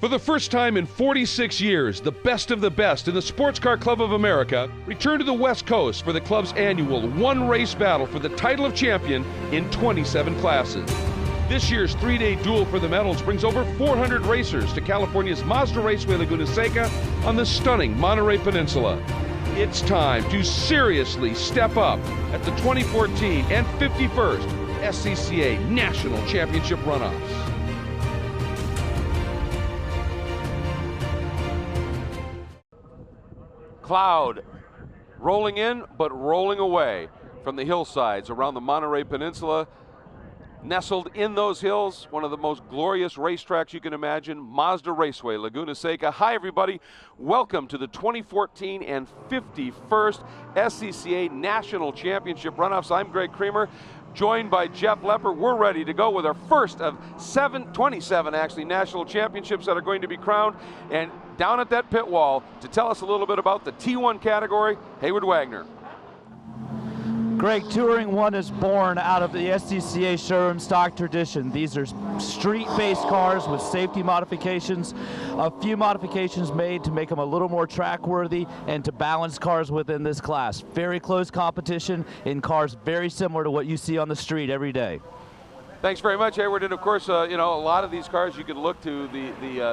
For the first time in 46 years, the best of the best in the Sports Car Club of America return to the West Coast for the club's annual one-race battle for the title of champion in 27 classes. This year's three-day duel for the medals brings over 400 racers to California's Mazda Raceway Laguna Seca on the stunning Monterey Peninsula. It's time to seriously step up at the 2014 and 51st SCCA National Championship Runoffs. Cloud rolling in but rolling away from the hillsides around the Monterey Peninsula. Nestled in those hills, one of the most glorious racetracks you can imagine, Mazda Raceway, Laguna Seca. Hi everybody, welcome to the 2014 and 51st SCCA National Championship Runoffs. I'm Greg Creamer, joined by Jeff Lepper. We're ready to go with our first of 27 actually national championships that are going to be crowned. And down at that pit wall to tell us a little bit about the T1 category, Hayward Wagner. Greg, Touring 1 is born out of the SCCA showroom stock tradition. These are street-based cars with safety modifications, a few modifications made to make them a little more track-worthy and to balance cars within this class. Very close competition in cars very similar to what you see on the street every day. Thanks very much, Hayward. And of course, you know, a lot of these cars you can look to the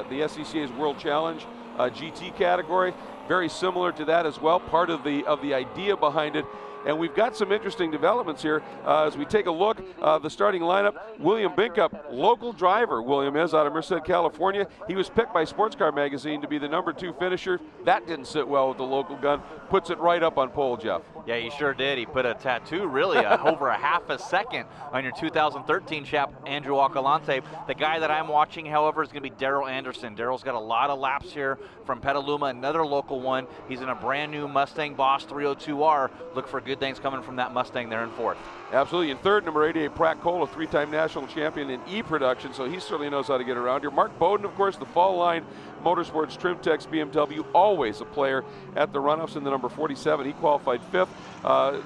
SCCA's World Challenge GT category, very similar to that as well. Part of the idea behind it. And we've got some interesting developments here as we take a look. The starting lineup, William Binkup, local driver, William is out of Merced, California. He was picked by Sports Car Magazine to be the #2 finisher. That didn't sit well with the local gun. Puts it right up on pole, Jeff. Yeah, he sure did. He put a tattoo, really, over a half a second on your 2013 chap, Andrew Acalante. The guy that I'm watching, however, is going to be Daryl Anderson. Daryl's got a lot of laps here from Petaluma, another local one. He's in a brand new Mustang Boss 302R. Look for good things coming from that Mustang there in fourth. Absolutely. In third, number 88, Pratt Cole, a three-time national champion in E-production, so he certainly knows how to get around here. Mark Bowden, of course, the fall line Motorsports Trimtex BMW, always a player at the Runoffs in the number 47. He qualified fifth.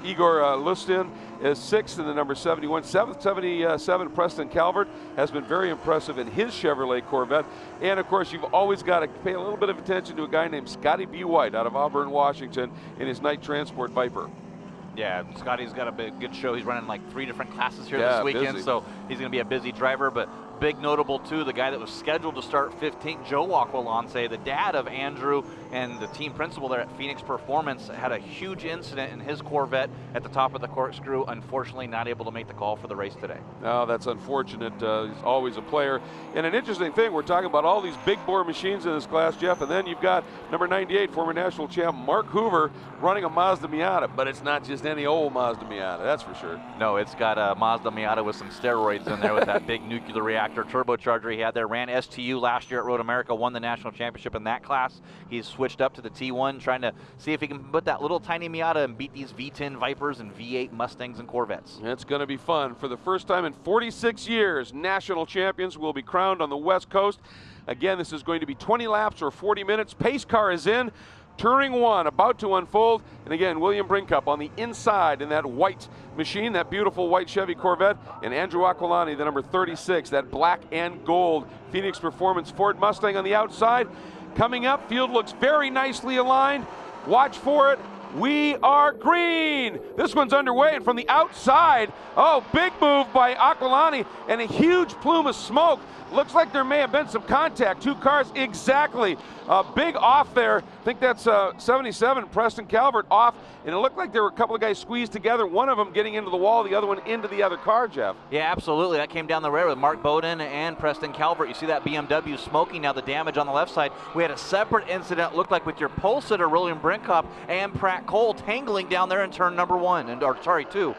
Igor Lustin is sixth in the number 71. 77, Preston Calvert has been very impressive in his Chevrolet Corvette. And of course, you've always got to pay a little bit of attention to a guy named Scotty B. White out of Auburn, Washington in his Night Transport Viper. Yeah, Scotty's got a good show. He's running like 3 different classes here this weekend, busy. So he's going to be a busy driver. But big notable, too, the guy that was scheduled to start 15th, Joe Aquilance, the dad of Andrew and the team principal there at Phoenix Performance, had a huge incident in his Corvette at the top of the corkscrew. Unfortunately, not able to make the call for the race today. No, that's unfortunate. He's always a player. And an interesting thing, we're talking about all these big bore machines in this class, Jeff, and then you've got number 98, former national champ Mark Hoover, running a Mazda Miata. But it's not just any old Mazda Miata, that's for sure. No, it's got a Mazda Miata with some steroids in there with that big nuclear reactor turbocharger he had there. Ran STU last year at Road America, won the national championship in that class. He's switched up to the T1, trying to see if he can put that little tiny Miata and beat these V10 Vipers and V8 Mustangs and Corvettes. It's going to be fun. For the first time in 46 years, national champions will be crowned on the West Coast. Again, this is going to be 20 laps or 40 minutes. Pace car is in. Touring 1 about to unfold, and again, William Binkup on the inside in that white machine, that beautiful white Chevy Corvette, and Andrew Aquilani, the number 36, that black and gold Phoenix Performance Ford Mustang on the outside. Coming up, field looks very nicely aligned. Watch for it. We are green. This one's underway, and from the outside, oh, big move by Aquilani, and a huge plume of smoke. Looks like there may have been some contact. Two cars exactly. Big off there. I think that's 77, Preston Calvert off. And it looked like there were a couple of guys squeezed together. One of them getting into the wall, the other one into the other car, Jeff. Yeah, absolutely. That came down the road with Mark Bowden and Preston Calvert. You see that BMW smoking now, the damage on the left side. We had a separate incident, looked like with your pole sitter, William Binkup, and Pratt Cole tangling down there in turn number 2.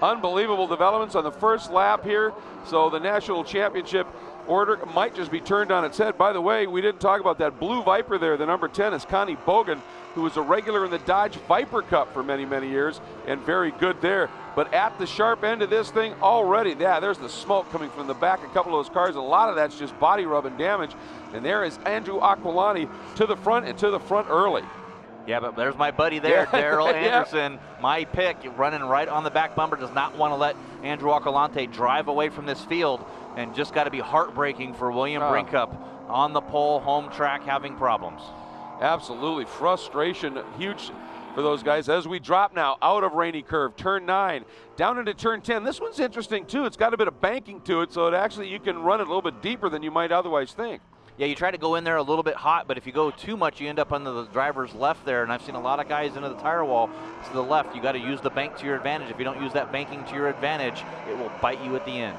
Unbelievable developments on the first lap here. So the national championship order might just be turned on its head. By the way, we didn't talk about that blue Viper there. The number 10 is Connie Bogan, who was a regular in the Dodge Viper Cup for many, many years, and very good there. But at the sharp end of this thing already, yeah, there's the smoke coming from the back of a couple of those cars. A lot of that's just body rub and damage. And there is Andrew Aquilani to the front, and to the front early. Yeah, but there's my buddy there, Daryl Anderson. My pick, running right on the back bumper, does not want to let Andrew Aquilante drive away from this field, and just got to be heartbreaking for William Binkup on the pole, home track, having problems. Absolutely. Frustration huge for those guys as we drop now out of Rainy Curve, turn 9, down into turn 10. This one's interesting too. It's got a bit of banking to it, so it actually you can run it a little bit deeper than you might otherwise think. Yeah, you try to go in there a little bit hot, but if you go too much, you end up under the driver's left there, and I've seen a lot of guys into the tire wall to the left. You got to use the bank to your advantage. If you don't use that banking to your advantage, it will bite you at the end.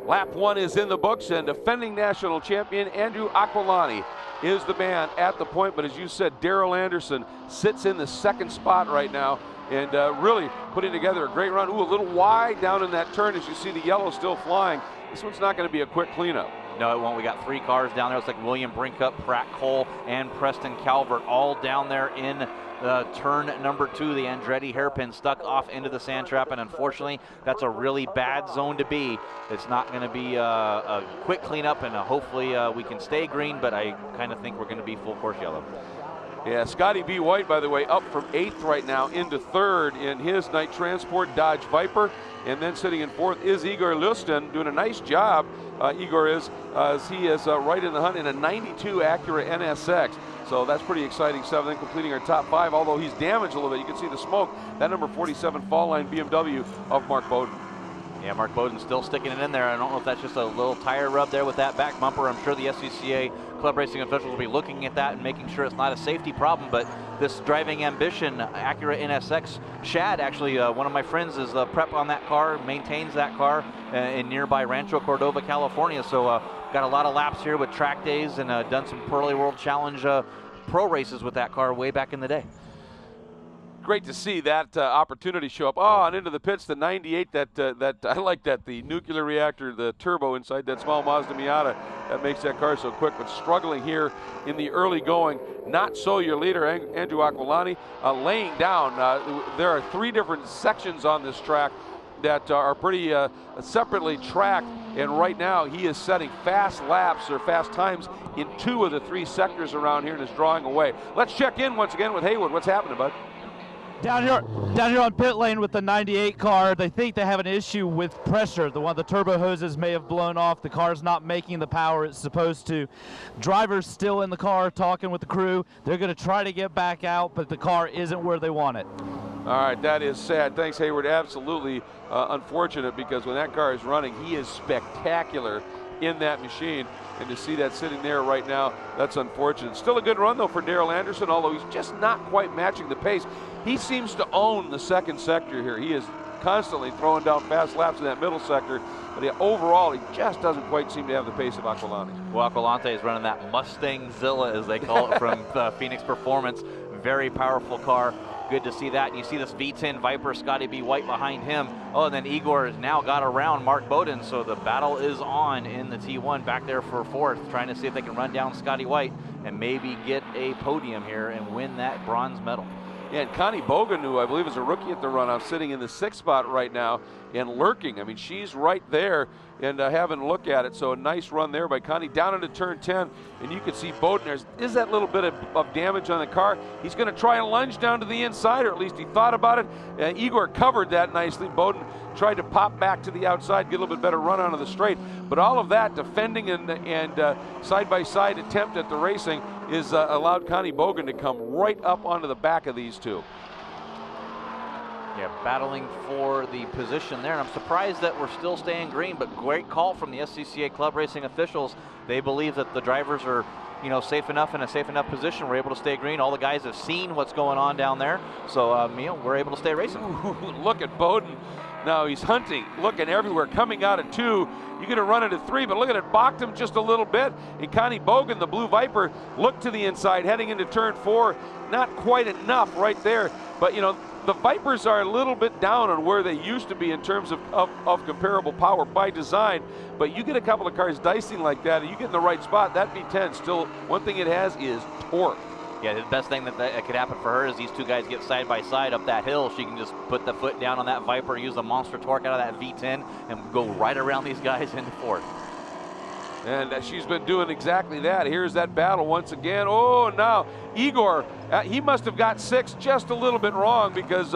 Lap 1 is in the books, and defending national champion Andrew Aquilani is the man at the point, but as you said, Daryl Anderson sits in the second spot right now and really putting together a great run. Ooh, a little wide down in that turn as you see the yellow still flying. This one's not going to be a quick cleanup. No, it won't. We got 3 cars down there. It's like William Brinkup, Pratt Cole, and Preston Calvert all down there in turn number 2. The Andretti hairpin stuck off into the sand trap, and unfortunately, that's a really bad zone to be. It's not going to be a quick cleanup, and hopefully we can stay green, but I kind of think we're going to be full course yellow. Yeah, Scotty B. White, by the way, up from 8th right now into 3rd in his night transport Dodge Viper. And then sitting in 4th is Igor Lustin, doing a nice job. Igor is, as he is right in the hunt in a 92 Acura NSX. So that's pretty exciting stuff. Then completing our top 5, although he's damaged a little bit. You can see the smoke. That number 47 Fall Line BMW of Mark Bowden. Yeah, Mark Bowden's still sticking it in there. I don't know if that's just a little tire rub there with that back bumper. I'm sure the SCCA club racing officials will be looking at that and making sure it's not a safety problem. But this driving ambition Acura NSX, Shad, actually one of my friends is prep on that car, maintains that car in nearby Rancho Cordova, California. So got a lot of laps here with track days and done some Pearly World Challenge pro races with that car way back in the day. Great to see that opportunity show up. Oh, and into the pits, the 98, that I like that, the nuclear reactor, the turbo inside that small Mazda Miata, that makes that car so quick, but struggling here in the early going. Not so your leader, Andrew Aquilani, laying down. There are 3 different sections on this track that are pretty separately tracked, and right now he is setting fast laps or fast times in 2 of the 3 sectors around here and is drawing away. Let's check in once again with Haywood. What's happening, bud? Down here on pit lane with the 98 car, they think they have an issue with pressure. The turbo hoses may have blown off. The car's not making the power it's supposed to. Driver's still in the car talking with the crew. They're going to try to get back out, but the car isn't where they want it. All right, that is sad. Thanks, Hayward. Absolutely unfortunate, because when that car is running, he is spectacular in that machine. And to see that sitting there right now, that's unfortunate. Still a good run, though, for Daryl Anderson, although he's just not quite matching the pace. He seems to own the second sector here. He is constantly throwing down fast laps in that middle sector, but overall, he just doesn't quite seem to have the pace of Aquilani. Well, Aquilante is running that Mustang Zilla, as they call it, from Phoenix Performance. Very powerful car. Good to see that. And you see this V10 Viper, Scotty B. White behind him. Oh, and then Igor has now got around Mark Bowden, so the battle is on in the T1 back there for 4th, trying to see if they can run down Scotty White and maybe get a podium here and win that bronze medal. Yeah, and Connie Bogan, who I believe is a rookie at the runoff, sitting in the 6th spot right now and lurking. I mean, she's right there and having a look at it. So a nice run there by Connie down into turn 10. And you can see Bowden, there is that little bit of damage on the car. He's going to try and lunge down to the inside, or at least he thought about it. Igor covered that nicely. Bowden tried to pop back to the outside, get a little bit better run onto the straight. But all of that defending and side-by-side attempt at the racing is allowed Connie Bogan to come right up onto the back of these 2. Yeah, battling for the position there, and I'm surprised that we're still staying green, but great call from the SCCA club racing officials. They believe that the drivers are, safe enough in a safe enough position. We're able to stay green. All the guys have seen what's going on down there, so we're able to stay racing. Look at Bowden. Now he's hunting, looking everywhere, coming out at 2. You're going to run into 3, but look at it, balked him just a little bit. And Connie Bogan, the Blue Viper, looked to the inside, heading into turn 4. Not quite enough right there, but the Vipers are a little bit down on where they used to be in terms of comparable power by design. But you get a couple of cars dicing like that, and you get in the right spot, that V10 still, one thing it has is torque. Yeah, the best thing that could happen for her is these 2 guys get side by side up that hill. She can just put the foot down on that Viper, use the monster torque out of that V10, and go right around these guys into 4th. And she's been doing exactly that. Here's that battle once again. Oh, now Igor, he must have got 6 just a little bit wrong, because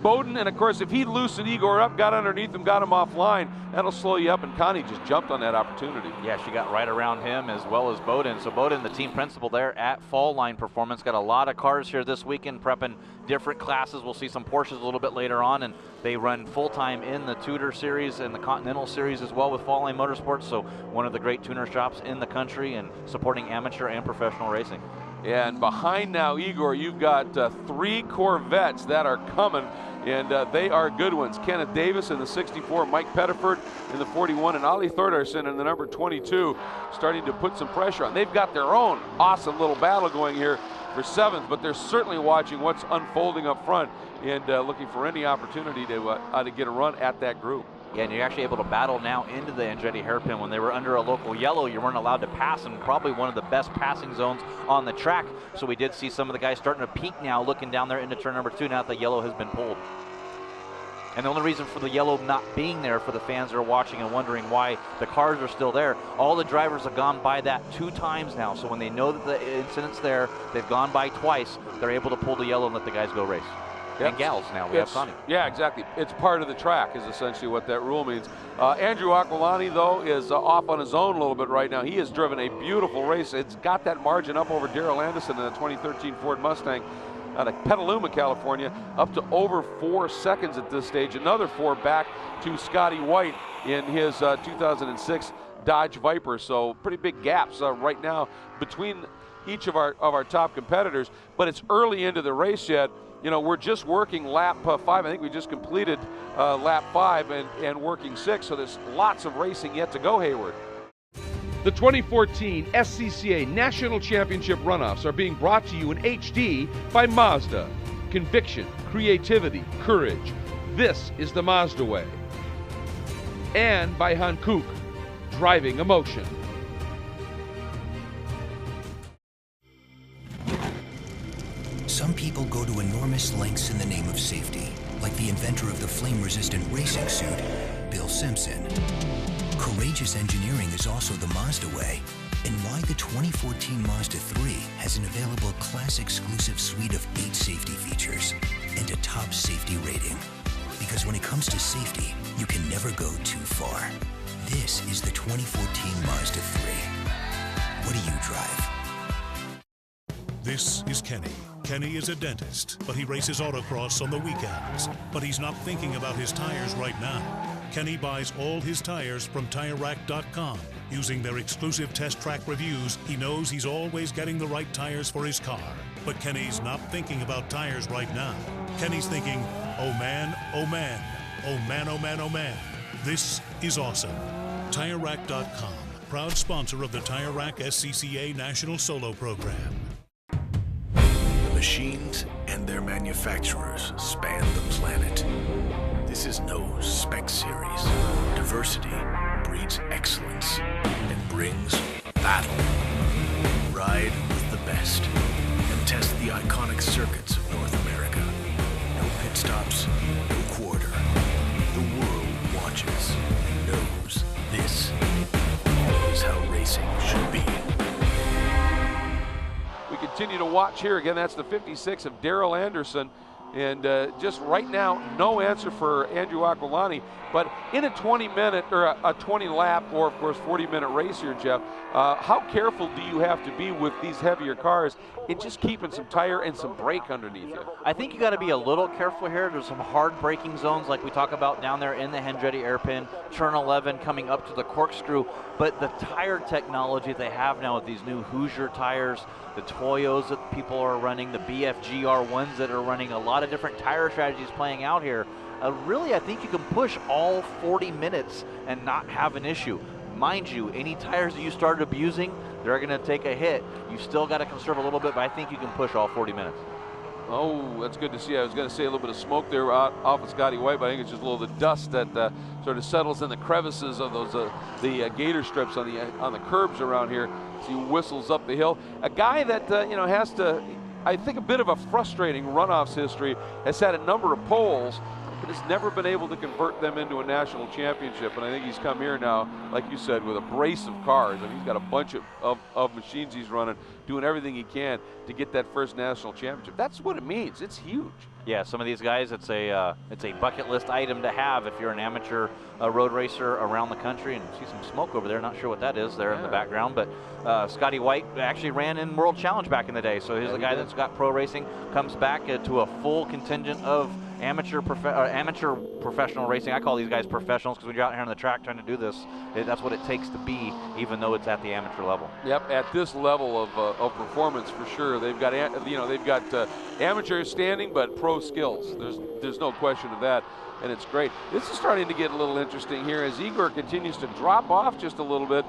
Bowden, and of course, if he loosened Igor up, got underneath him, got him offline, that'll slow you up, and Connie just jumped on that opportunity. Yeah, she got right around him as well as Bowden. So Bowden, the team principal there at Fall Line Performance, got a lot of cars here this weekend prepping different classes. We'll see some Porsches a little bit later on, and they run full-time in the Tudor Series and the Continental Series as well with Fall Line Motorsports, so one of the great tuner shops in the country and supporting amateur and professional racing. And behind now, Igor, you've got 3 Corvettes that are coming, and they are good ones. Kenneth Davis in the 64, Mike Pettiford in the 41, and Ollie Thordarson in the number 22, starting to put some pressure on. They've got their own awesome little battle going here for 7th, but they're certainly watching what's unfolding up front and looking for any opportunity to get a run at that group. Yeah, and you're actually able to battle now into the Andretti hairpin. When they were under a local yellow, you weren't allowed to pass, and probably one of the best passing zones on the track. So we did see some of the guys starting to peek now, looking down there into turn number 2 now that the yellow has been pulled. And the only reason for the yellow not being there for the fans that are watching and wondering why the cars are still there, all the drivers have gone by that 2 times now. So when they know that the incident's there, they've gone by twice, they're able to pull the yellow and let the guys go race. Yep. And gals now, we have Connie. Yeah, exactly. It's part of the track is essentially what that rule means. Andrew Aquilani, though, is off on his own a little bit right now. He has driven a beautiful race. It's got that margin up over Darrell Anderson in the 2013 Ford Mustang out of Petaluma, California, up to over 4 seconds at this stage. Another 4 back to Scotty White in his 2006 Dodge Viper. So pretty big gaps right now between each of our top competitors, but it's early into the race yet. You know, we're just working lap 5. I think we just completed lap 5 and working 6, so there's lots of racing yet to go, Hayward. The 2014 SCCA National Championship Runoffs are being brought to you in HD by Mazda. Conviction, creativity, courage. This is the Mazda way. And by Hankook, driving emotion. Some people go to enormous lengths in the name of safety, like the inventor of the flame-resistant racing suit, Bill Simpson. Courageous engineering is also the Mazda way, and why the 2014 Mazda 3 has an available class-exclusive suite of 8 safety features and a top safety rating. Because when it comes to safety, you can never go too far. This is the 2014 Mazda 3. What do you drive? This is Kenny. Kenny is a dentist, but he races autocross on the weekends. But he's not thinking about his tires right now. Kenny buys all his tires from TireRack.com. Using their exclusive test track reviews, he knows he's always getting the right tires for his car. But Kenny's not thinking about tires right now. Kenny's thinking, oh man, oh man, oh man, oh man, oh man. This is awesome. TireRack.com, proud sponsor of the Tire Rack SCCA National Solo Program. Machines and their manufacturers span the planet. This is no spec series. Diversity breeds excellence and brings battle. Ride with the best and test the iconic circuits of North America. No pit stops, no quarter. The world watches and knows this is how racing should be. We continue to watch here. Again, that's the 56 of Darrell Anderson. And just right now, no answer for Andrew Aquilani. But in a 20-minute or a 20-lap or, of course, 40-minute race here, Jeff, how careful do you have to be with these heavier cars in just keeping some tire and some brake underneath you? I think you got to be a little careful here. There's some hard braking zones like we talk about down there in the Andretti Hairpin, turn 11 coming up to the corkscrew. But the tire technology they have now with these new Hoosier tires, the Toyos that people are running, the BFG R1s that are running, a lot of different tire strategies playing out here. Really, I think you can push all 40 minutes and not have an issue. Mind you, any tires that you start abusing, they're going to take a hit. You still got to conserve a little bit, but I think you can push all 40 minutes. Oh, that's good to see. I was going to say a little bit of smoke there off of Scotty White, but I think it's just a little of the dust that sort of settles in the crevices of those the gator strips on the curbs around here. So he whistles up the hill. A guy that has to, I think, a bit of a frustrating runoffs history, has had a number of poles, but has never been able to convert them into a national championship. And I think he's come here now, like you said, with a brace of cars. I mean, he's got a bunch of machines he's running, doing everything he can to get that first national championship. That's what it means. It's huge. Yeah, some of these guys, it's a bucket list item to have if you're an amateur road racer around the country. And see some smoke over there. Not sure what that is there in the background, but Scotty White actually ran in World Challenge back in the day. So he's a guy that's got pro racing, comes back to a full contingent of amateur professional racing. I call these guys professionals because when you're out here on the track trying to do this, that's what it takes to be, even though it's at the amateur level. Yep, at this level of performance for sure. They've got amateur standing but pro skills. There's no question of that, and it's great. This is starting to get a little interesting here as Igor continues to drop off just a little bit.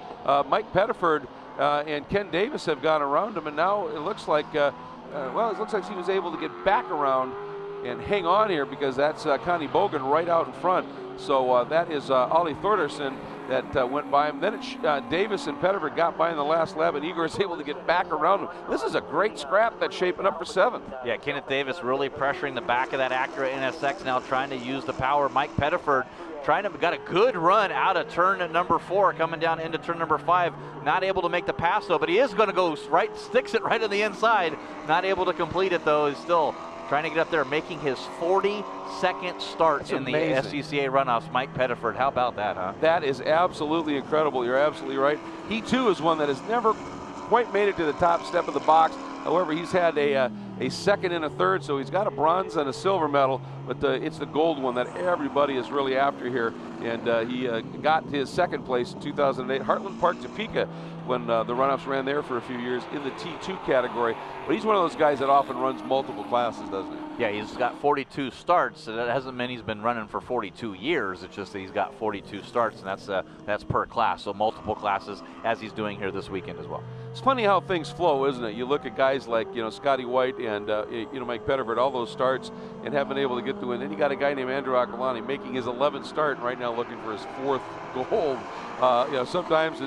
Mike Pettiford and Ken Davis have gone around him, and now it looks like it looks like he was able to get back around and hang on here because that's Connie Bogan right out in front. So that is Ollie Thordarson that went by him. Then Davis and Pettiford got by in the last lap, and Igor is able to get back around him. This is a great scrap that's shaping up for 7th. Yeah, Kenneth Davis really pressuring the back of that Acura NSX now, trying to use the power. Mike Pettiford got a good run out of turn at number 4, coming down into turn number 5. Not able to make the pass though, but he is going to go right, sticks it right on the inside. Not able to complete it though. He's still trying to get up there, making his 42nd start in the SCCA Runoffs. Mike Pettiford, how about that, huh? That is absolutely incredible. You're absolutely right. He too is one that has never quite made it to the top step of the box. However, he's had a 2nd and a 3rd, so he's got a bronze and a silver medal, but it's the gold one that everybody is really after here. And he got his 2nd place in 2008, Heartland Park, Topeka, when the Runoffs ran there for a few years in the T2 category. But he's one of those guys that often runs multiple classes, doesn't he? Yeah, he's got 42 starts. So that hasn't meant he's been running for 42 years. It's just that he's got 42 starts, and that's per class, so multiple classes, as he's doing here this weekend as well. It's funny how things flow, isn't it? You look at guys like Scotty White and Mike Pettiford, all those starts, and haven't been able to get to win. Then you got a guy named Andrew Akalani making his 11th start, and right now looking for his 4th gold. Sometimes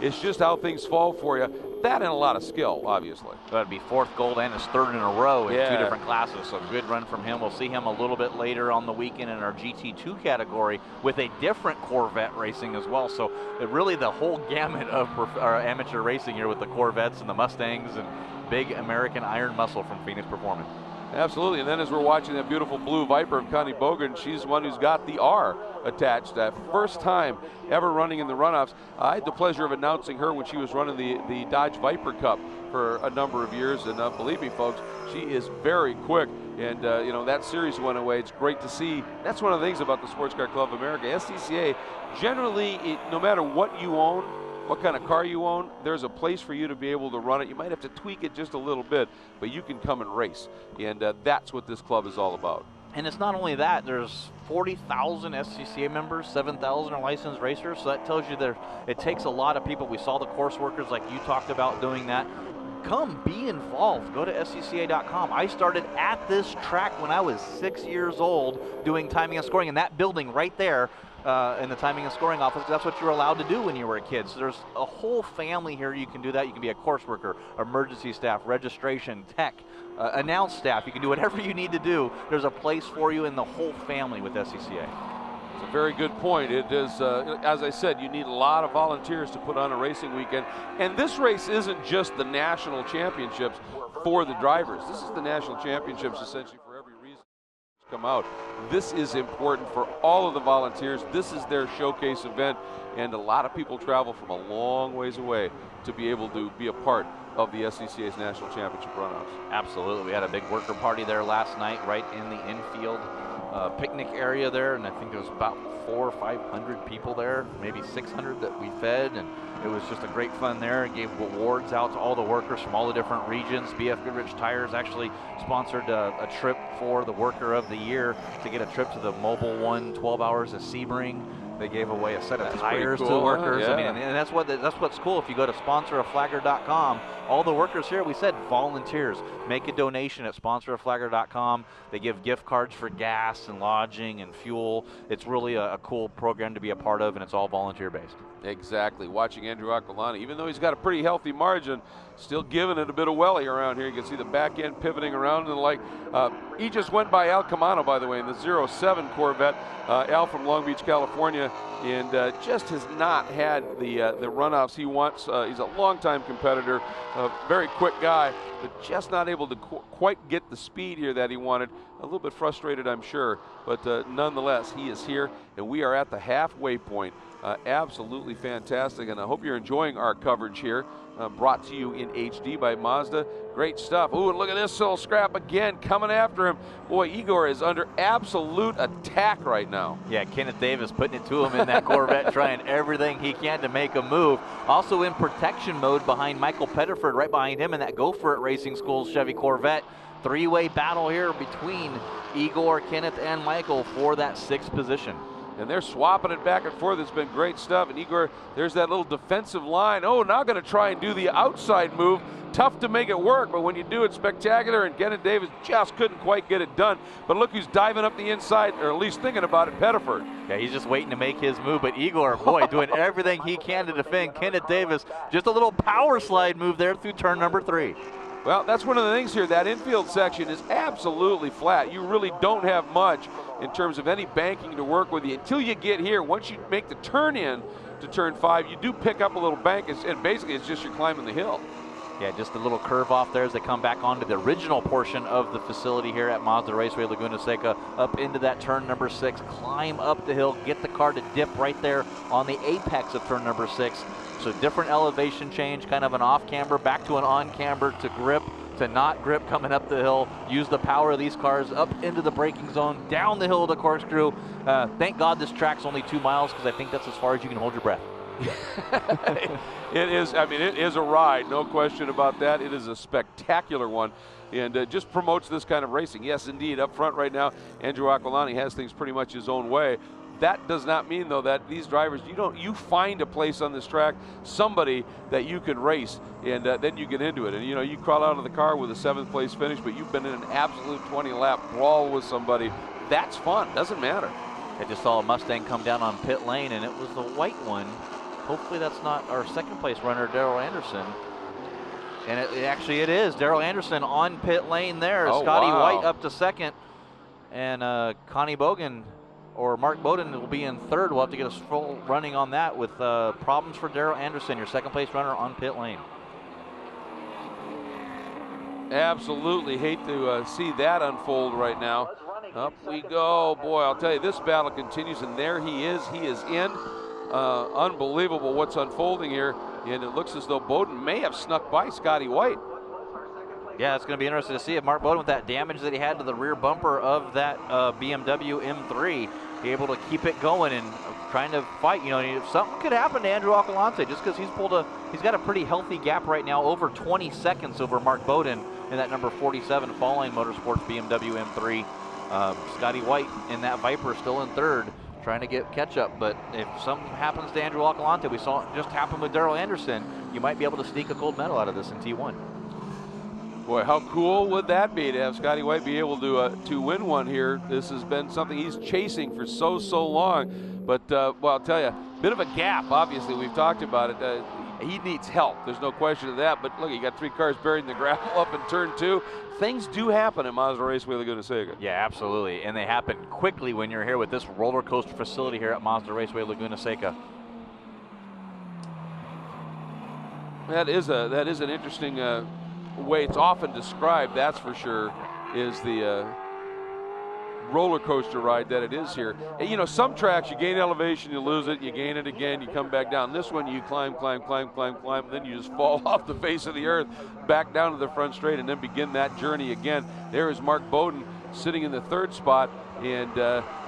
it's just how things fall for you. That and a lot of skill, obviously. That'd be 4th gold and his 3rd in a row in 2 different classes. So good run from him. We'll see him a little bit later on the weekend in our GT2 category with a different Corvette racing as well. So really the whole gamut of our amateur racing here with the Corvettes and the Mustangs and big American iron muscle from Phoenix Performance. Absolutely, and then as we're watching that beautiful blue Viper of Connie Bogan, she's the one who's got the R attached. First time ever running in the Runoffs. I had the pleasure of announcing her when she was running the Dodge Viper Cup for a number of years, and believe me, folks, she is very quick. And that series went away. It's great to see. That's one of the things about the Sports Car Club of America. SCCA, generally, no matter what you own, what kind of car you own, there's a place for you to be able to run it. You might have to tweak it just a little bit, but you can come and race. And that's what this club is all about. And it's not only that, there's 40,000 SCCA members, 7,000 are licensed racers, so that tells you it takes a lot of people. We saw the course workers like you talked about doing that. Come be involved. Go to SCCA.com. I started at this track when I was 6 years old doing timing and scoring in that building right there. In the timing and scoring office. That's what you were allowed to do when you were a kid. So there's a whole family here. You can do that. You can be a course worker, emergency staff, registration, tech, announce staff. You can do whatever you need to do. There's a place for you in the whole family with SCCA. It's a very good point. It is, as I said, you need a lot of volunteers to put on a racing weekend. And this race isn't just the national championships for the drivers. This is the national championships essentially for every reason come out. This is important for all of the volunteers. This is their showcase event, and a lot of people travel from a long ways away to be able to be a part of the SCCA's National Championship Runoffs. Absolutely. We had a big worker party there last night right in the infield picnic area there, and I think there was about 400 or 500 people there, maybe 600 that we fed, and it was just a great fun there. It gave awards out to all the workers from all the different regions. BF Goodrich Tires actually sponsored a trip for the Worker of the Year to get a trip to the Mobile One 12 Hours of Sebring. They gave away a set of tires cool, to workers. Yeah. I mean, and that's what's cool. If you go to sponsorofflagger.com, all the workers here, we said volunteers. Make a donation at sponsorofflagger.com. They give gift cards for gas and lodging and fuel. It's really a cool program to be a part of, and it's all volunteer based. Exactly. Watching Andrew Akalani, even though he's got a pretty healthy margin, still giving it a bit of welly around here. You can see the back end pivoting around and like He just went by Al Camano, by the way, in the 07 Corvette. Al from Long Beach, California, and just has not had the runoffs he wants. He's a longtime competitor, a very quick guy, but just not able to quite get the speed here that he wanted. A little bit frustrated, I'm sure, but nonetheless, he is here, and we are at the halfway point. Absolutely fantastic, and I hope you're enjoying our coverage here, brought to you in HD by Mazda. Great stuff. Ooh, and look at this little scrap again, coming after him. Boy, Igor is under absolute attack right now. Yeah, Kenneth Davis putting it to him in that Corvette, trying everything he can to make a move. Also in protection mode behind Michael Pettiford, right behind him in that Go For It Racing School's Chevy Corvette. Three-way battle here between Igor, Kenneth, and Michael for that 6th position. And they're swapping it back and forth. It's been great stuff. And Igor, there's that little defensive line. Oh, now going to try and do the outside move. Tough to make it work, but when you do it, spectacular. And Kenneth Davis just couldn't quite get it done. But look who's diving up the inside, or at least thinking about it, Pettiford. Yeah, he's just waiting to make his move. But Igor, boy, doing everything he can to defend Kenneth Davis. Just a little power slide move there through turn number 3. Well, that's one of the things here. That infield section is absolutely flat. You really don't have much in terms of any banking to work with you until you get here. Once you make the turn in to turn 5, you do pick up a little bank, and basically it's just you're climbing the hill. Yeah, just a little curve off there as they come back onto the original portion of the facility here at Mazda Raceway Laguna Seca, up into that turn number 6, climb up the hill, get the car to dip right there on the apex of turn number 6. So different elevation change, kind of an off camber, back to an on camber, to grip, to not grip coming up the hill. Use the power of these cars up into the braking zone, down the hill to corkscrew. Thank God this track's only 2 miles, because I think that's as far as you can hold your breath. It is, I mean, it is a ride, no question about that. It is a spectacular one, and just promotes this kind of racing. Yes, indeed, up front right now, Andrew Aquilani has things pretty much his own way. That does not mean, though, that these drivers, you find a place on this track, somebody that you can race, and then you get into it. And, you crawl out of the car with a 7th place finish, but you've been in an absolute 20-lap brawl with somebody. That's fun, doesn't matter. I just saw a Mustang come down on pit lane, and it was the white one. Hopefully that's not our 2nd place runner, Daryl Anderson. And it is. Daryl Anderson on pit lane there. Oh, Scotty wow. White up to 2nd. And Connie Bogan, or Mark Bowden, will be in 3rd. We'll have to get a full running on that with problems for Daryl Anderson, your 2nd place runner on pit lane. Absolutely hate to see that unfold right now. Up we go. Boy, I'll tell you, this battle continues, and there he is. He is in. Unbelievable what's unfolding here, and it looks as though Bowden may have snuck by Scotty White. Yeah, it's going to be interesting to see if Mark Bowden, with that damage that he had to the rear bumper of that BMW M3, be able to keep it going and trying to fight. Something could happen to Andrew Alcalante, just because he's got a pretty healthy gap right now, over 20 seconds over Mark Bowden in that number 47 Fallline Motorsports BMW M3. Scotty White in that Viper still in 3rd, trying to get catch up. But if something happens to Andrew Alcalante, we saw it just happen with Daryl Anderson, you might be able to sneak a gold medal out of this in T1. Boy, how cool would that be to have Scotty White be able to win one here? This has been something he's chasing for so long. But, well, I'll tell you, bit of a gap, obviously. We've talked about it. He needs help. There's no question of that. But, look, you got 3 cars buried in the gravel up in turn 2. Things do happen at Mazda Raceway Laguna Seca. Yeah, absolutely. And they happen quickly when you're here with this roller coaster facility here at Mazda Raceway Laguna Seca. That is an interesting way it's often described, that's for sure, is the roller coaster ride that it is here. And, some tracks you gain elevation, you lose it, you gain it again, you come back down. This one you climb, and then you just fall off the face of the earth, back down to the front straight, and then begin that journey again. There is Mark Bowden sitting in the 3rd spot, and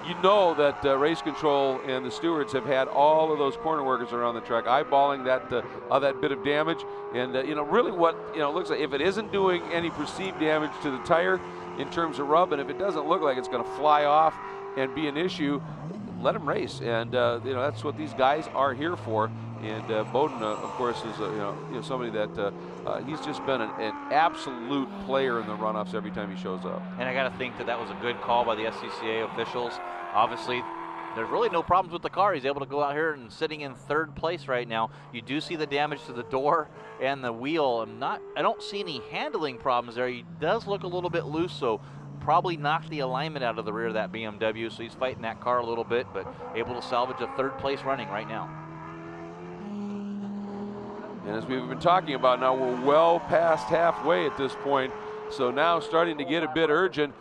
you know that race control and the stewards have had all of those corner workers around the track eyeballing that bit of damage. And really what looks like, if it isn't doing any perceived damage to the tire in terms of rub, and if it doesn't look like it's going to fly off and be an issue, let them race. And that's what these guys are here for. And Bowden, of course, is somebody that he's just been an absolute player in the runoffs every time he shows up. And I got to think that was a good call by the SCCA officials. Obviously, there's really no problems with the car. He's able to go out here and sitting in 3rd place right now. You do see the damage to the door and the wheel. I don't see any handling problems there. He does look a little bit loose, so probably knocked the alignment out of the rear of that BMW, so he's fighting that car a little bit, but able to salvage a third place running right now. And as we've been talking about now, we're well past halfway at this point. So now starting to get a bit urgent.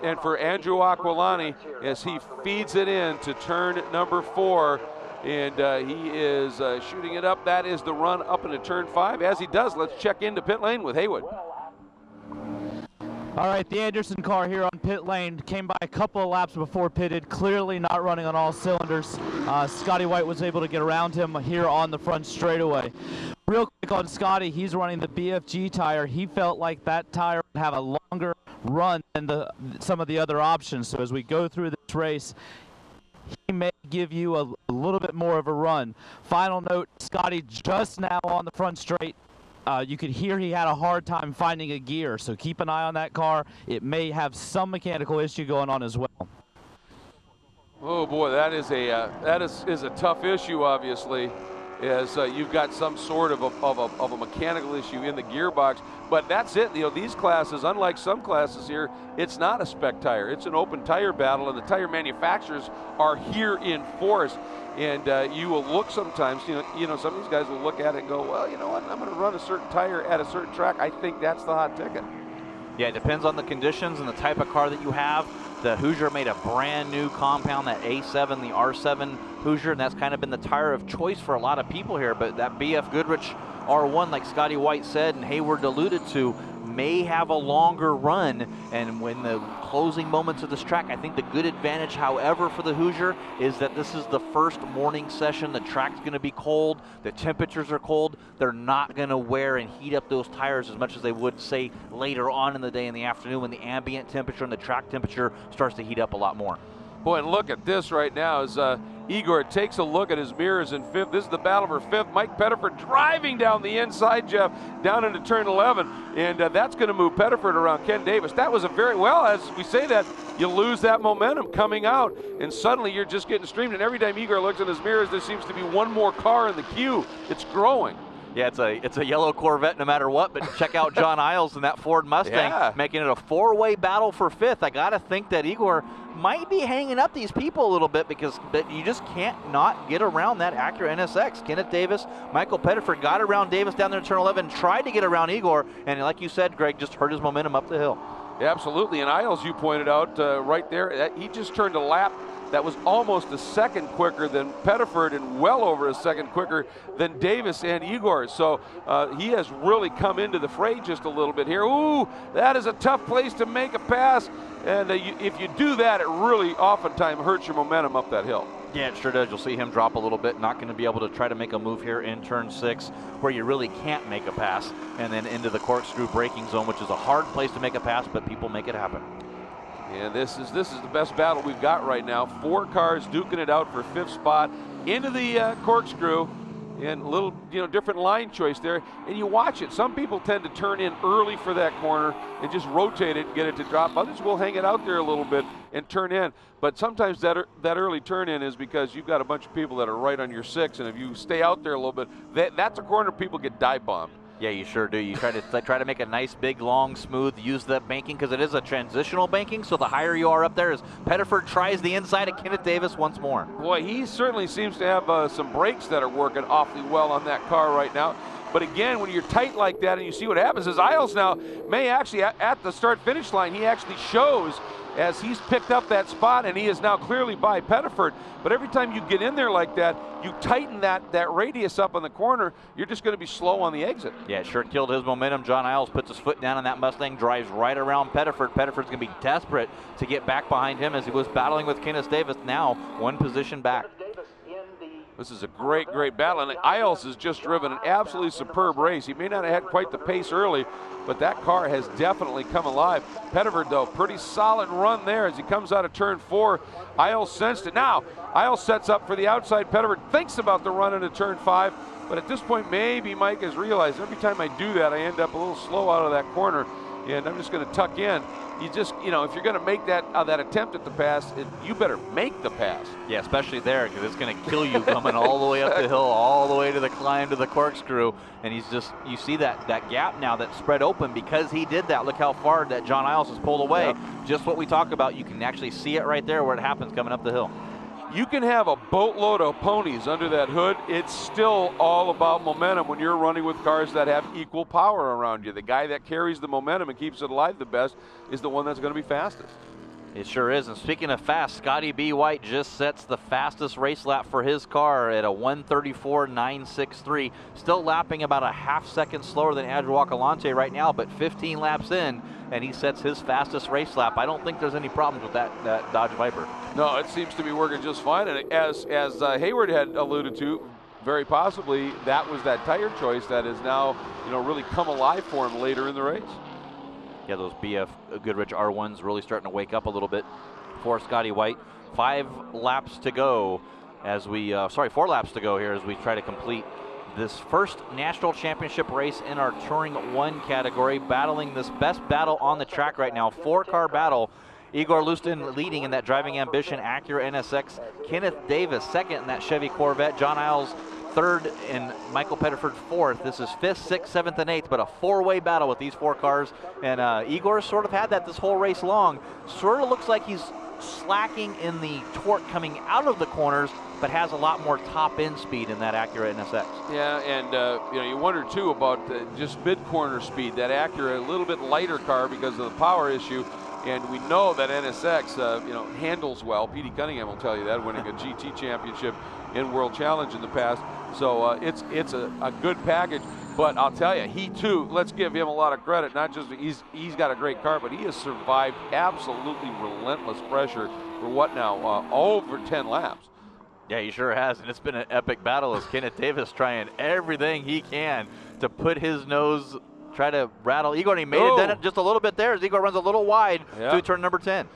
And for Andrew Aquilani, as he feeds it in to turn number 4, and he is shooting it up. That is the run up into turn 5. As he does, let's check into pit lane with Haywood. All right, the Anderson car here on pit lane came by a couple of laps before pitted, clearly not running on all cylinders. Scotty White was able to get around him here on the front straightaway. Real quick on Scotty, he's running the BFG tire. He felt like that tire would have a longer run than some of the other options. So as we go through this race, he may give you a little bit more of a run. Final note, Scotty just now on the front straight. You could hear he had a hard time finding a gear, so keep an eye on that car. It may have some mechanical issue going on as well. Oh boy, that is a tough issue, obviously, as you've got some sort of a mechanical issue in the gearbox. But that's it. You know, these classes, unlike some classes here, it's not a spec tire. It's an open tire battle, and the tire manufacturers are here in force. And you will look sometimes, you know, some of these guys will look at it and go, well, you know what, I'm going to run a certain tire at a certain track. I think that's the hot ticket. Yeah, it depends on the conditions and the type of car that you have. The Hoosier made a brand new compound, that A7, the R7 Hoosier, and that's kind of been the tire of choice for a lot of people here. But that BF Goodrich R1, like Scotty White said and Hayward alluded to, may have a longer run, and when the closing moments of this track, I think the good advantage, however, for the Hoosier is that this is the first morning session. The track's going to be cold, the temperatures are cold. They're not going to wear and heat up those tires as much as they would, say, later on in the day in the afternoon when the ambient temperature and the track temperature starts to heat up a lot more. Boy, and look at this right now as Igor takes a look at his mirrors in 5th. This is the battle for 5th. Mike Pettiford driving down the inside, Jeff, down into turn 11. And that's going to move Pettiford around Ken Davis. That was a very, well, as we say that, you lose that momentum coming out. And suddenly you're just getting streamed. And every time Igor looks in his mirrors, there seems to be one more car in the queue. It's growing. Yeah, it's a yellow Corvette no matter what, but check out John Isles in that Ford Mustang, making it a 4-way battle for 5th. I got to think that Igor might be hanging up these people a little bit because you just can't not get around that Acura NSX. Kenneth Davis, Michael Pettiford got around Davis down there in turn 11, tried to get around Igor, and like you said, Greg, just hurt his momentum up the hill. Yeah, absolutely, and Isles, you pointed out right there, he just turned a lap that was almost a second quicker than Pettiford and well over a second quicker than Davis and Igor. So he has really come into the fray just a little bit here. Ooh, that is a tough place to make a pass. And if you do that, it really oftentimes hurts your momentum up that hill. Yeah, it sure does. You'll see him drop a little bit, not going to be able to try to make a move here in turn 6 where you really can't make a pass, and then into the corkscrew braking zone, which is a hard place to make a pass, but people make it happen. And this is the best battle we've got right now. 4 cars duking it out for 5th spot into the corkscrew, and a little different line choice there. And you watch it. Some people tend to turn in early for that corner and just rotate it and get it to drop. Others will hang it out there a little bit and turn in. But sometimes that early turn in is because you've got a bunch of people that are right on your 6, and if you stay out there a little bit, that's a corner people get dive bombed. Yeah, you sure do. You try to make a nice, big, long, smooth, use the banking because it is a transitional banking, so the higher you are up there as Pettiford tries the inside of Kenneth Davis once more. Boy, he certainly seems to have some brakes that are working awfully well on that car right now. But again, when you're tight like that and you see what happens is Isles now may actually, at the start-finish line, he actually shows as he's picked up that spot, and he is now clearly by Pettiford. But every time you get in there like that, you tighten that radius up on the corner, you're just going to be slow on the exit. Yeah, it sure killed his momentum. John Isles puts his foot down on that Mustang, drives right around Pettiford. Pettiford's going to be desperate to get back behind him as he was battling with Kenneth Davis, now one position back. This is a great, great battle, and Isles has just driven an absolutely superb race. He may not have had quite the pace early, but that car has definitely come alive. Pettiford, though, pretty solid run there as he comes out of turn 4. Isles sensed it. Now, Isles sets up for the outside. Pettiford thinks about the run into turn 5, but at this point, maybe Mike has realized every time I do that, I end up a little slow out of that corner. and I'm just going to tuck in. You just, if you're going to make that attempt at the pass, you better make the pass. Yeah, especially there, because it's going to kill you coming all the way up the hill, all the way to the climb to the corkscrew. And you see that gap now that's spread open because he did that. Look how far that John Isles has pulled away. Yep. Just what we talk about. You can actually see it right there where it happens coming up the hill. You can have a boatload of ponies under that hood. It's still all about momentum when you're running with cars that have equal power around you. The guy that carries the momentum and keeps it alive the best is the one that's going to be fastest. It sure is. And speaking of fast, Scotty B. White just sets the fastest race lap for his car at a 1:34.963. Still lapping about a half second slower than Andrew Alcalante right now, but 15 laps in, and he sets his fastest race lap. I don't think there's any problems with that Dodge Viper. No, it seems to be working just fine. And as Hayward had alluded to, very possibly that was that tire choice that has now, really come alive for him later in the race. Yeah, those BF Goodrich R1s really starting to wake up a little bit for Scotty White. 4 laps to go here as we try to complete this first national championship race in our Touring 1 category, battling this best battle on the track right now, 4-car battle. Igor Lustin leading in that Driving Ambition Acura NSX. Kenneth Davis second in that Chevy Corvette. John Isles third and Michael Pettiford fourth. This is 5th, 6th, 7th, and 8th, but a 4-way battle with these 4 cars. And Igor sort of had that this whole race long. Sort of looks like he's slacking in the torque coming out of the corners, but has a lot more top-end speed in that Acura NSX. Yeah, and you wonder too about just mid-corner speed. That Acura, a little bit lighter car because of the power issue. And we know that NSX, handles well. Petey Cunningham will tell you that, winning a GT championship in World Challenge in the past. So it's a good package. But I'll tell you, he too, let's give him a lot of credit. Not just he's got a great car, but he has survived absolutely relentless pressure for what now, over 10 laps. Yeah, he sure has, and it's been an epic battle as Kenneth Davis trying everything he can to put his nose, try to rattle Igor, and he made it just a little bit there as Igor runs a little wide to turn number 10.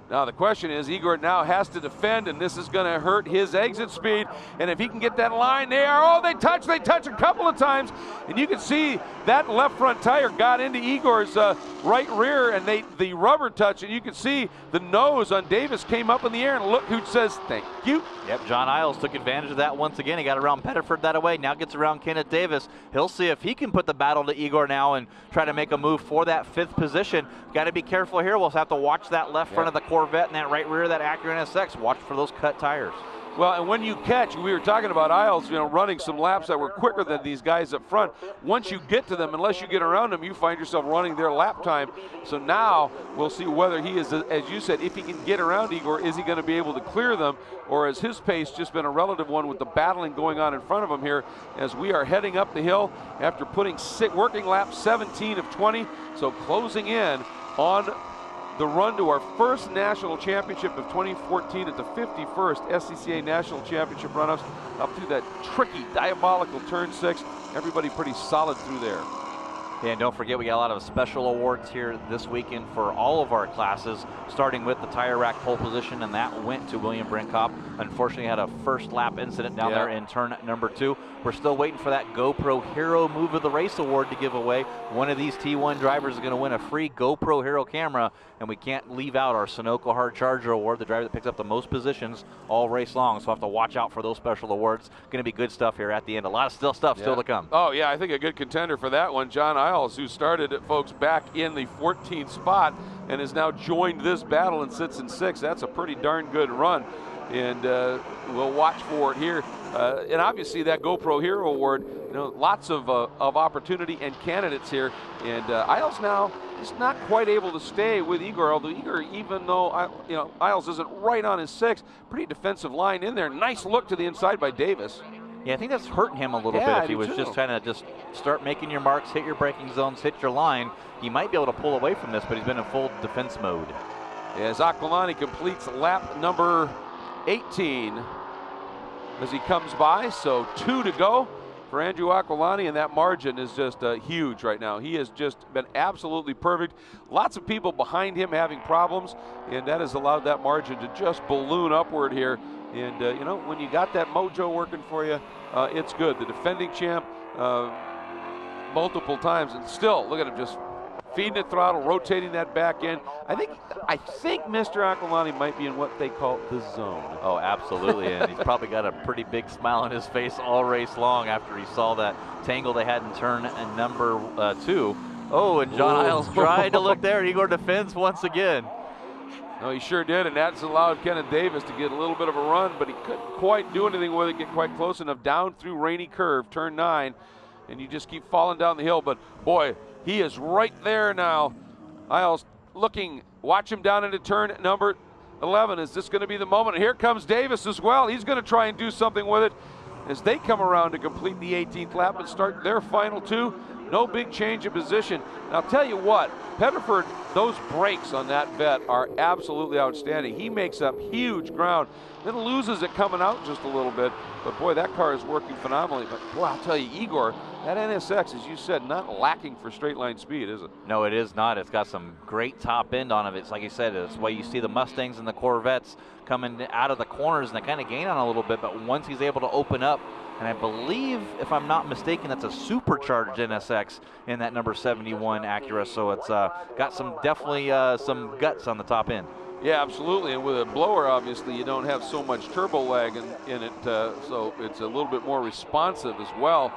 Now the question is, Igor now has to defend, and this is going to hurt his exit speed. And if he can get that line there, they touch a couple of times, and you can see that left front tire got into Igor's right rear, and the rubber touch, and you can see the nose on Davis came up in the air, and look who says thank you. Yep, John Isles took advantage of that once again. He got around Pettiford that away, now gets around Kenneth Davis. He'll see if he can put the battle to Igor now and try to make a move for that 5th position. Got to be careful here. We'll have to watch that left front of the Corvette and that right rear of that Acura NSX. Watch for those cut tires. Well, and when you catch, we were talking about Isles, running some laps that were quicker than these guys up front. Once you get to them, unless you get around them, you find yourself running their lap time. So now we'll see whether he is, as you said, if he can get around Igor, is he going to be able to clear them, or has his pace just been a relative one with the battling going on in front of him here as we are heading up the hill after working lap 17 of 20. So closing in on the run to our first national championship of 2014 at the 51st SCCA National Championship Runoffs, up through that tricky, diabolical turn 6. Everybody pretty solid through there. Yeah, and don't forget, we got a lot of special awards here this weekend for all of our classes, starting with the tire rack pole position, and that went to William Brinkhoff. Unfortunately, had a first lap incident down there in turn number 2. We're still waiting for that GoPro Hero Move of the Race award to give away. One of these T1 drivers is going to win a free GoPro Hero camera, and we can't leave out our Sunoco Hard Charger award, the driver that picks up the most positions all race long. So we'll have to watch out for those special awards. Going to be good stuff here at the end. A lot of stuff still to come. Oh, yeah, I think a good contender for that one, John Isles, who started it, folks, back in the 14th spot and has now joined this battle and sits in 6th. That's a pretty darn good run, and we'll watch for it here. And obviously that GoPro Hero Award, lots of opportunity and candidates here. And Isles now is not quite able to stay with Igor, although Igor, even though Isles isn't right on his 6th, pretty defensive line in there. Nice look to the inside by Davis. Yeah, I think that's hurting him a little bit. If he was just trying to just start making your marks, hit your braking zones, hit your line, he might be able to pull away from this, but he's been in full defense mode. As Aquilani completes lap number 18 as he comes by, so 2 to go for Andrew Aquilani, and that margin is just huge right now. He has just been absolutely perfect. Lots of people behind him having problems, and that has allowed that margin to just balloon upward here. And, when you got that mojo working for you, it's good. The defending champ multiple times, and still, look at him just feeding it throttle, rotating that back end. I think Mr. Aquilani might be in what they call the zone. Oh, absolutely, and he's probably got a pretty big smile on his face all race long after he saw that tangle they had in turn number 2. Oh, and John Isles tried to look there. Igor defends once again. No, he sure did, and that's allowed Kenneth Davis to get a little bit of a run, but he couldn't quite do anything with it, get quite close enough down through Rainy Curve, turn 9, and you just keep falling down the hill. But boy, he is right there now. Isles looking, watch him down into turn number 11. Is this going to be the moment? And here comes Davis as well. He's going to try and do something with it as they come around to complete the 18th lap and start their final 2. No big change of position. And I'll tell you what, Pettiford, those brakes on that vet are absolutely outstanding. He makes up huge ground, then loses it coming out just a little bit. But boy, that car is working phenomenally. But boy, I'll tell you, Igor, that NSX, as you said, not lacking for straight line speed, is it? No, it is not. It's got some great top end on it. It's like you said, it's why you see the Mustangs and the Corvettes coming out of the corners and they kind of gain on a little bit. But once he's able to open up, and I believe, if I'm not mistaken, that's a supercharged NSX in that number 71 Acura. So it's got some definitely some guts on the top end. Yeah, absolutely. And with a blower, obviously, you don't have so much turbo lag in it, so it's a little bit more responsive as well.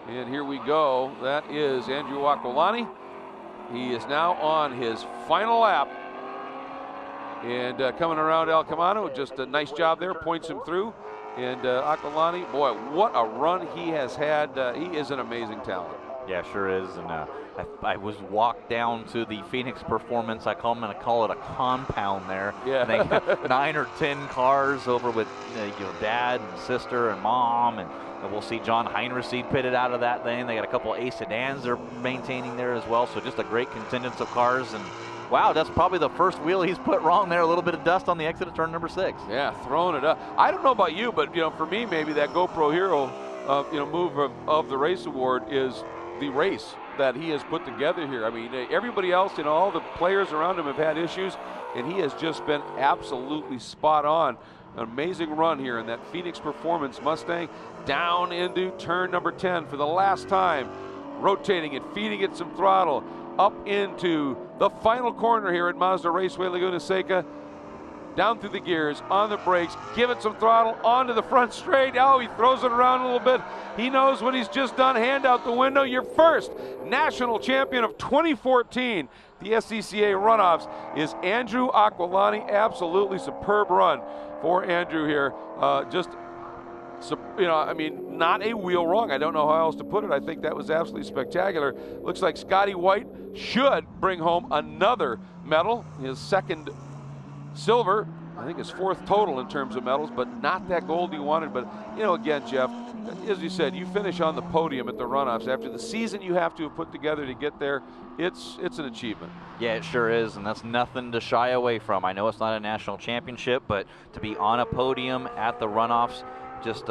And here we go. That is Andrew Aquilani. He is now on his final lap. And coming around El Camino, just a nice job there, points him through. And Aquilani, boy, what a run he has had. He is an amazing talent. Yeah, sure is. And I was walked down to the Phoenix Performance. I'm going to call it a compound there. Yeah. They got 9 or 10 cars over with dad and sister and mom. And we'll see John Heinrichseed pitted out of that thing. They got a couple of Ace sedans they're maintaining there as well. So just a great contingent of cars. And wow, that's probably the first wheel he's put wrong there. A little bit of dust on the exit of turn number 6. Yeah, throwing it up. I don't know about you, but for me, maybe that GoPro Hero, move of the race award is the race that he has put together here. I mean, everybody else, all the players around him have had issues, and he has just been absolutely spot on. An amazing run here in that Phoenix Performance Mustang down into turn number 10 for the last time, rotating it, feeding it some throttle, up into the final corner here at Mazda Raceway Laguna Seca. Down through the gears, on the brakes, give it some throttle, onto the front straight. Oh, he throws it around a little bit. He knows what he's just done. Hand out the window. Your first national champion of 2014, the SCCA Runoffs, is Andrew Aquilani. Absolutely superb run for Andrew here. Not a wheel wrong. I don't know how else to put it. I think that was absolutely spectacular. Looks like Scotty White should bring home another medal, his second silver, I think his 4th total in terms of medals, but not that gold he wanted. But, again, Jeff, as you said, you finish on the podium at the Runoffs after the season you have to have put together to get there. It's an achievement. Yeah, it sure is, and that's nothing to shy away from. I know it's not a national championship, but to be on a podium at the Runoffs, just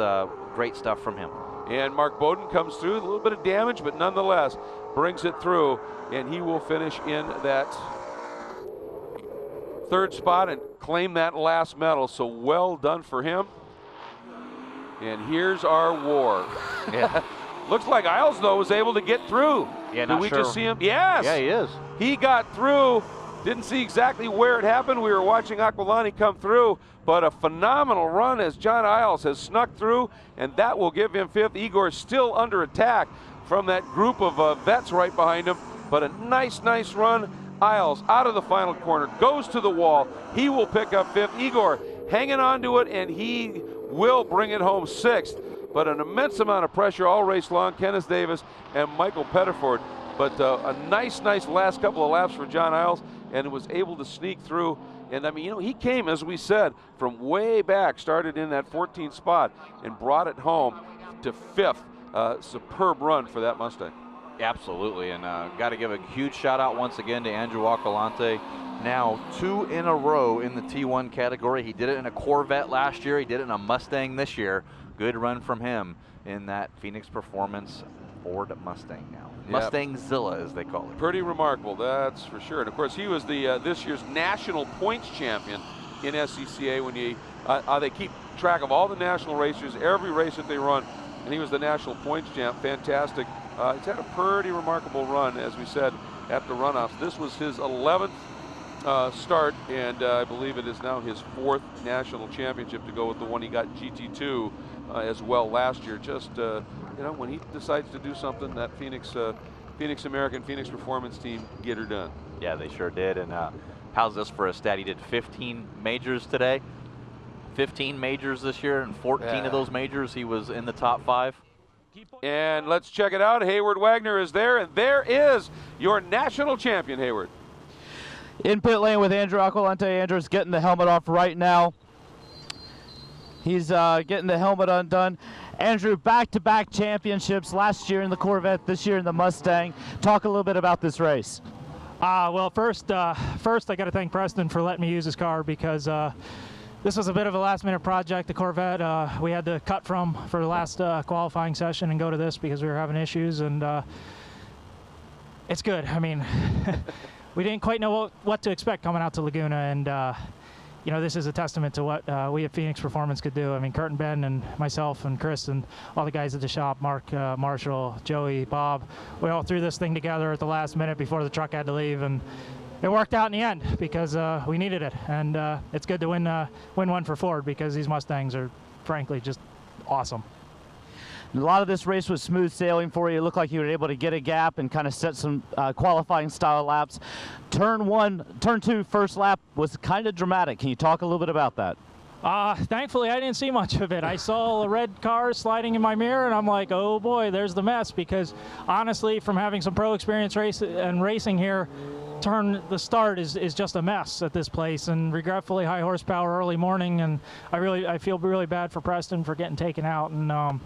great stuff from him. And Mark Bowden comes through, a little bit of damage, but nonetheless brings it through, and he will finish in that 3rd spot and claim that last medal. So well done for him. And here's our war. Yeah. Looks like Isles, though, was able to get through. Yeah, Did we just see him? Yes. Yeah, he is. He got through. Didn't see exactly where it happened. We were watching Aquilani come through, but a phenomenal run as John Isles has snuck through, and that will give him 5th. Igor still under attack from that group of vets right behind him, but a nice run. Isles out of the final corner, goes to the wall. He will pick up 5th. Igor hanging on to it, and he will bring it home 6th. But an immense amount of pressure all race long, Kenneth Davis and Michael Pettiford. But a nice last couple of laps for John Isles, and was able to sneak through. And he came, as we said, from way back, started in that 14th spot and brought it home to 5th. Superb run for that Mustang. Absolutely, and got to give a huge shout out once again to Andrew Aquilani. Now 2 in a row in the T1 category. He did it in a Corvette last year. He did it in a Mustang this year. Good run from him in that Phoenix Performance Ford Mustang now. Yep. Mustangzilla, as they call it. Pretty remarkable, that's for sure. And of course, he was the this year's national points champion in SCCA. When they keep track of all the national racers, every race that they run, and he was the national points champ. Fantastic. He's had a pretty remarkable run, as we said, at the Runoffs. This was his 11th start, and I believe it is now his 4th national championship to go with the one he got GT2 as well last year. Just you know, when he decides to do something, that Phoenix Performance team get her done. Yeah, they sure did. And how's this for a stat? He did 15 majors today, 15 majors this year, and 14 of those majors he was in the top 5. And let's check it out. Hayward Wagner is there, and there is your national champion, Hayward. In pit lane with Andrew Aquilante. Andrew's getting the helmet off right now. He's getting the helmet undone. Andrew, back-to-back championships, last year in the Corvette, this year in the Mustang. Talk a little bit about this race. Well, first I got to thank Preston for letting me use his car, because this was a bit of a last-minute project. The Corvette we had to cut from for the last qualifying session and go to this because we were having issues, and it's good. I mean, we didn't quite know what to expect coming out to Laguna, and you know, this is a testament to what we at Phoenix Performance could do. I mean, Kurt and Ben and myself and Chris and all the guys at the shop, Mark, Marshall, Joey, Bob, we all threw this thing together at the last minute before the truck had to leave, and it worked out in the end because we needed it. And it's good to win one for Ford, because these Mustangs are frankly just awesome. A lot of this race was smooth sailing for you. It looked like you were able to get a gap and kind of set some qualifying style laps. Turn 2 first lap was kind of dramatic. Can you talk a little bit about that? Thankfully, I didn't see much of it. I saw a red car sliding in my mirror, and I'm like, oh boy, there's the mess. Because honestly, from having some pro experience racing here, the start is just a mess at this place, and regretfully high horsepower early morning, and I feel really bad for Preston for getting taken out. And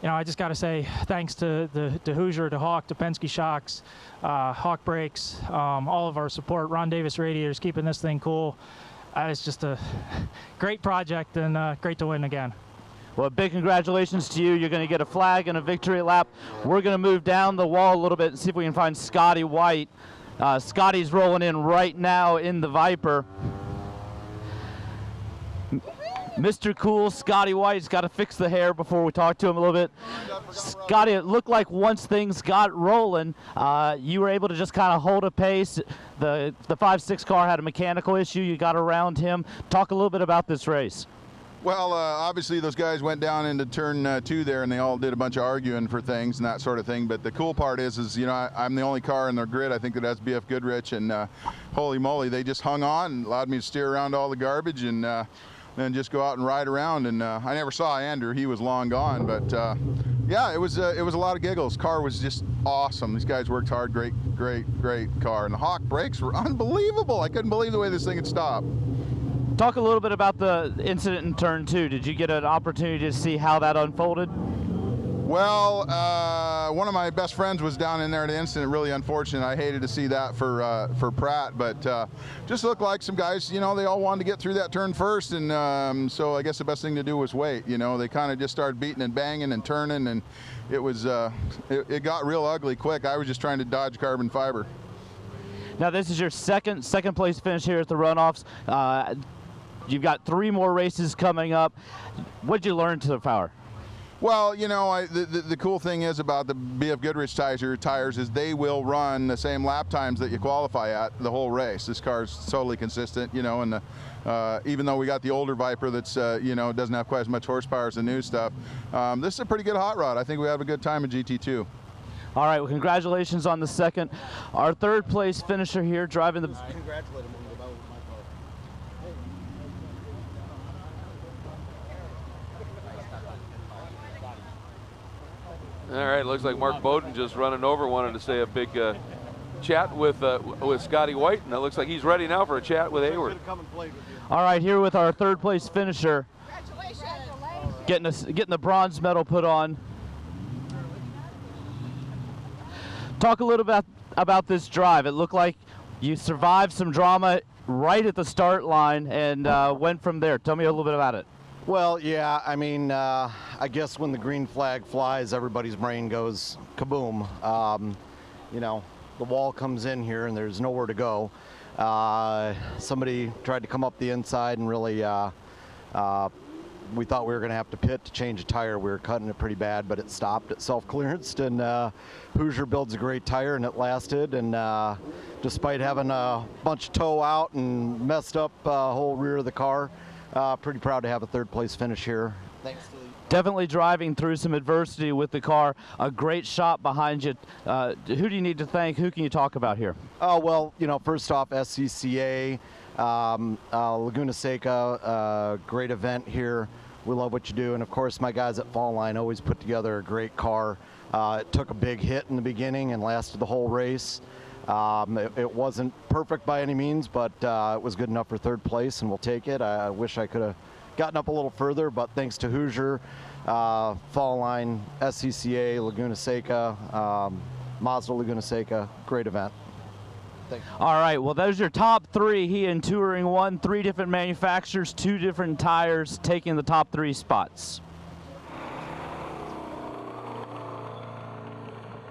you know, I just got to say thanks to Hoosier, to Hawk, to Penske Shocks, Hawk Brakes, all of our support, Ron Davis Radiators, keeping this thing cool. It's just a great project, and great to win again. Well, big congratulations to you. You're going to get a flag and a victory lap. We're going to move down the wall a little bit and see if we can find Scotty White. Scotty's rolling in right now in the Viper. Mr. Cool, Scotty White's got to fix the hair before we talk to him a little bit. Scotty, it looked like once things got rolling, you were able to just kind of hold a pace. The 5-6 car had a mechanical issue. You got around him. Talk a little bit about this race. Well, obviously those guys went down into turn 2 there, and they all did a bunch of arguing for things and that sort of thing. But the cool part is you know, I'm the only car in their grid, I think, that has BF Goodrich, and holy moly, they just hung on and allowed me to steer around all the garbage and then just go out and ride around. And I never saw Andrew; he was long gone. But yeah, it was a lot of giggles. Car was just awesome. These guys worked hard. Great car. And the Hawk brakes were unbelievable. I couldn't believe the way this thing had stopped. Talk a little bit about the incident in turn 2. Did you get an opportunity to see how that unfolded? Well, one of my best friends was down in there at the incident. Really unfortunate. I hated to see that for Pratt, but just looked like some guys, you know, they all wanted to get through that turn first, and so I guess the best thing to do was wait. You know, they kind of just started beating and banging and turning, and it was it got real ugly quick. I was just trying to dodge carbon fiber. Now this is your second place finish here at the Runoffs. You've got 3 more races coming up. What did you learn to the power? Well, you know, the cool thing is about the BF Goodrich tires is they will run the same lap times that you qualify at the whole race. This car is totally consistent, you know, and even though we got the older Viper that's, you know, doesn't have quite as much horsepower as the new stuff, this is a pretty good hot rod. I think we have a good time at GT2. All right, well, congratulations on the second. Our 3rd place finisher here driving the... Congratulate him. All right, looks like Mark Bowden just running over, wanted to say a big chat with Scotty White, and it looks like he's ready now for a chat with Hayward. All right, here with our 3rd place finisher, getting the bronze medal put on. Talk a little bit about this drive. It looked like you survived some drama right at the start line and went from there. Tell me a little bit about it. Well, yeah, I mean, I guess when the green flag flies, everybody's brain goes kaboom. You know, the wall comes in here and there's nowhere to go. Somebody tried to come up the inside and really we thought we were going to have to pit to change a tire. We were cutting it pretty bad, but it stopped. It self-clearanced, and Hoosier builds a great tire, and it lasted. And despite having a bunch of toe out and messed up whole rear of the car, pretty proud to have a third-place finish here. Thanks to Definitely driving through some adversity with the car. A great shop behind you. Who do you need to thank? Who can you talk about here? Oh, well, you know, first off, SCCA, Laguna Seca, great event here. We love what you do. And, of course, my guys at Fall Line always put together a great car. It took a big hit in the beginning and lasted the whole race. It wasn't perfect by any means, but it was good enough for third place, and we'll take it. I wish I could have gotten up a little further, but thanks to Hoosier, Fall Line, SCCA, Laguna Seca, Mazda Laguna Seca, great event. All right, well, those are your top three. He in Touring 1, 3 different manufacturers, 2 different tires, taking the top 3 spots.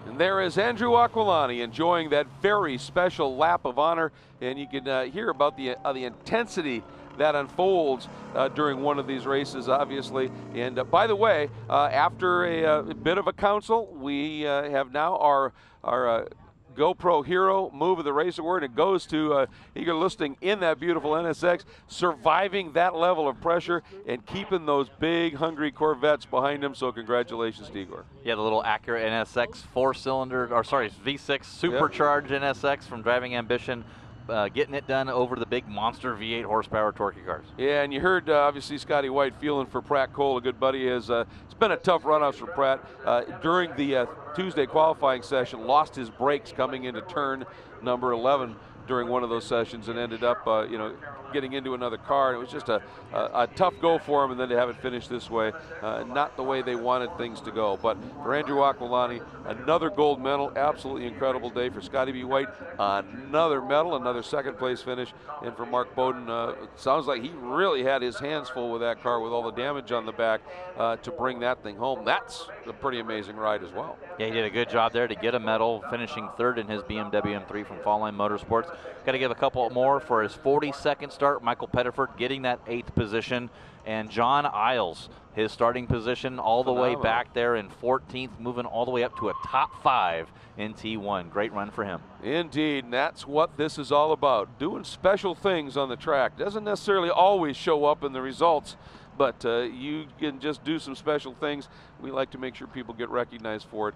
And there is Andrew Aquilani enjoying that very special lap of honor, and you can hear about the intensity that unfolds during one of these races, obviously. And by the way, after a bit of a council, we have now our GoPro hero move of the race award. It goes to Igor Lustig in that beautiful NSX, surviving that level of pressure and keeping those big, hungry Corvettes behind him. So congratulations to Igor. Yeah, the little Acura NSX V6 supercharged NSX from Driving Ambition. Getting it done over the big monster V8 horsepower Torquey cars. Yeah, and you heard obviously Scotty White feeling for Pratt Cole, a good buddy. It's been a tough runoffs for Pratt. During the Tuesday qualifying session, lost his brakes coming into turn number 11 during one of those sessions, and ended up getting into another car. And it was just a tough go for him, and then to have it finish this way, not the way they wanted things to go. But for Andrew Aquilani, another gold medal, absolutely incredible day. For Scotty B. White, another medal, another second place finish. And for Mark Bowden, it sounds like he really had his hands full with that car with all the damage on the back to bring that thing home. That's a pretty amazing ride as well. Yeah, he did a good job there to get a medal, finishing third in his BMW M3 from Fall Line Motorsports. Got to give a couple more for his 42nd start. Michael Pettiford getting that 8th position, and John Isles, his starting position all the way back there in 14th, moving all the way up to a top 5 in T1. Great run for him. Indeed, and that's what this is all about, doing special things on the track. Doesn't necessarily always show up in the results, but you can just do some special things. We like to make sure people get recognized for it.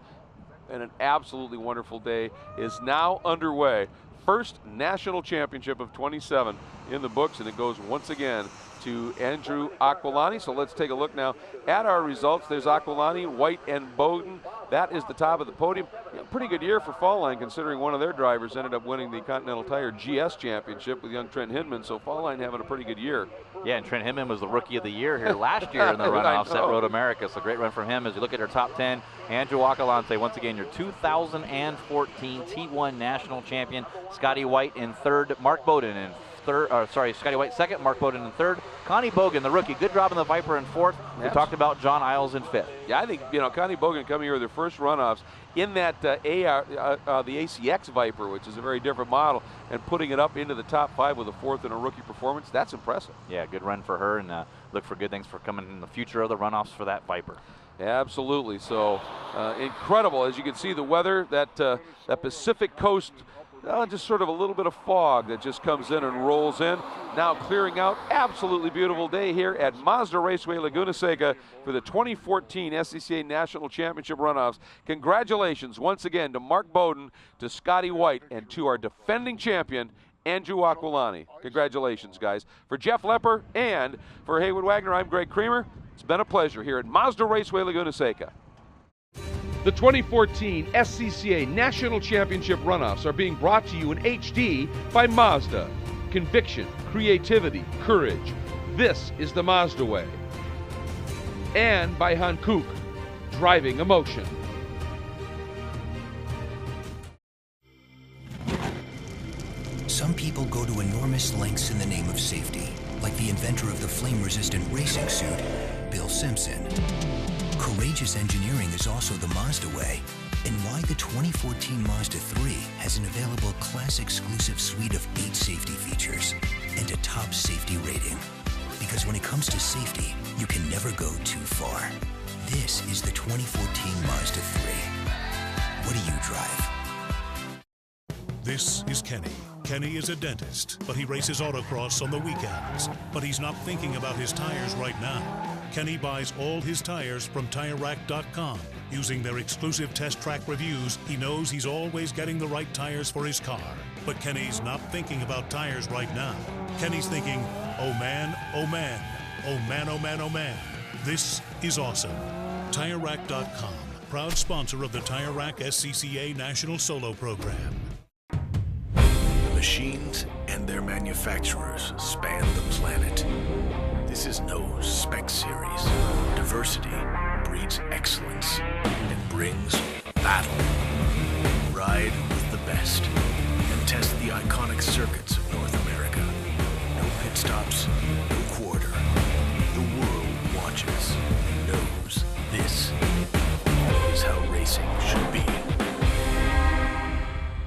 And an absolutely wonderful day is now underway. First national championship of 27 in the books, and it goes once again to Andrew Aquilani. So let's take a look now at our results. There's Aquilani, White, and Bowden. That is the top of the podium. Pretty good year for Fall Line, considering one of their drivers ended up winning the Continental Tire GS Championship with young Trent Hinman. So Fall Line having a pretty good year. Yeah, and Trent Hinman was the Rookie of the Year here last year in the runoffs at Road America. So great run from him. As you look at our top 10, Andrew Aquilani, once again, your 2014 T1 National Champion. Scotty White in third, Mark Bowden in third, Scotty White second, Mark Bowden in third. Connie Bogan, the rookie, good job in the Viper in fourth. We talked about John Isles in fifth. Yeah, I think, Connie Bogan coming here with their first runoffs in that the ACX Viper, which is a very different model, and putting it up into the top 5 with a fourth in a rookie performance, that's impressive. Yeah, good run for her, and look for good things for coming in the future of the runoffs for that Viper. Absolutely. So incredible. As you can see, the weather, that Pacific Coast, just sort of a little bit of fog that just comes in and rolls in. Now clearing out. Absolutely beautiful day here at Mazda Raceway Laguna Seca for the 2014 SCCA National Championship runoffs. Congratulations once again to Mark Bowden, to Scotty White, and to our defending champion, Andrew Aquilani. Congratulations, guys. For Jeff Lepper and for Haywood Wagner, I'm Greg Creamer. It's been a pleasure here at Mazda Raceway Laguna Seca. The 2014 SCCA National Championship runoffs are being brought to you in HD by Mazda. Conviction, creativity, courage. This is the Mazda way. And by Hankook, driving emotion. Some people go to enormous lengths in the name of safety, like the inventor of the flame-resistant racing suit, Bill Simpson. Courageous engineering is also the Mazda way, and why the 2014 Mazda 3 has an available class-exclusive suite of 8 safety features and a top safety rating. Because when it comes to safety, you can never go too far. This is the 2014 Mazda 3. What do you drive? This is Kenny. Kenny is a dentist, but he races autocross on the weekends. But he's not thinking about his tires right now. Kenny buys all his tires from TireRack.com. Using their exclusive test track reviews, he knows he's always getting the right tires for his car. But Kenny's not thinking about tires right now. Kenny's thinking, oh man, oh man, oh man, oh man, oh man. This is awesome. TireRack.com, proud sponsor of the Tire Rack SCCA National Solo Program. The machines and their manufacturers span the planet. This is no spec series. Diversity breeds excellence and brings battle. Ride with the best and test the iconic circuits of North America. No pit stops,